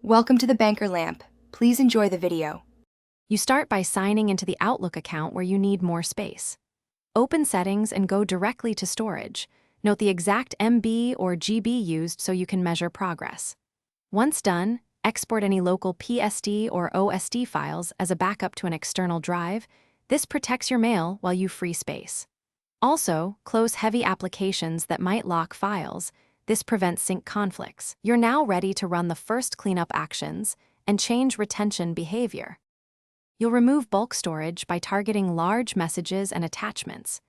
Welcome to the Banker Lamp. Please enjoy the video. You start by signing into the Outlook account where you need more space. Open Settings and go directly to Storage. Note the exact MB or GB used so you can measure progress. Once done, export any local PSD or OSD files as a backup to an external drive. This protects your mail while you free space. Also, close heavy applications that might lock files. This prevents sync conflicts. You're now ready to run the first cleanup actions and change retention behavior. You'll remove bulk storage by targeting large messages and attachments.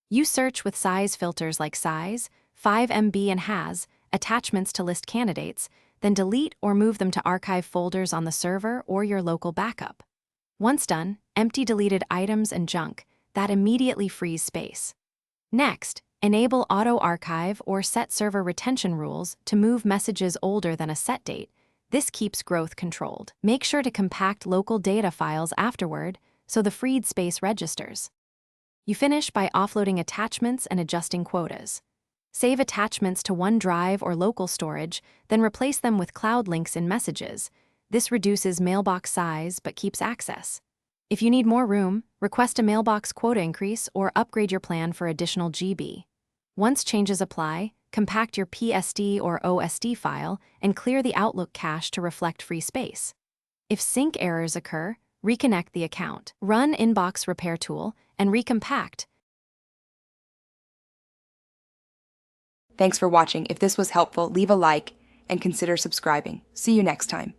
You search with size filters like size, 5 MB and has, attachments to list candidates, then delete or move them to archive folders on the server or your local backup. Once done, empty deleted items and junk. That immediately frees space. Next, enable auto archive or set server retention rules to move messages older than a set date. This keeps growth controlled. Make sure to compact local data files afterward so the freed space registers. You finish by offloading attachments and adjusting quotas. Save attachments to OneDrive or local storage, then replace them with cloud links in Messages. This reduces mailbox size but keeps access. If you need more room, request a mailbox quota increase or upgrade your plan for additional GB. Once changes apply, compact your PSD or OSD file and clear the Outlook cache to reflect free space. If sync errors occur, reconnect the account. Run Inbox Repair Tool and recompact. Thanks for watching. If this was helpful, leave a like and consider subscribing. See you next time.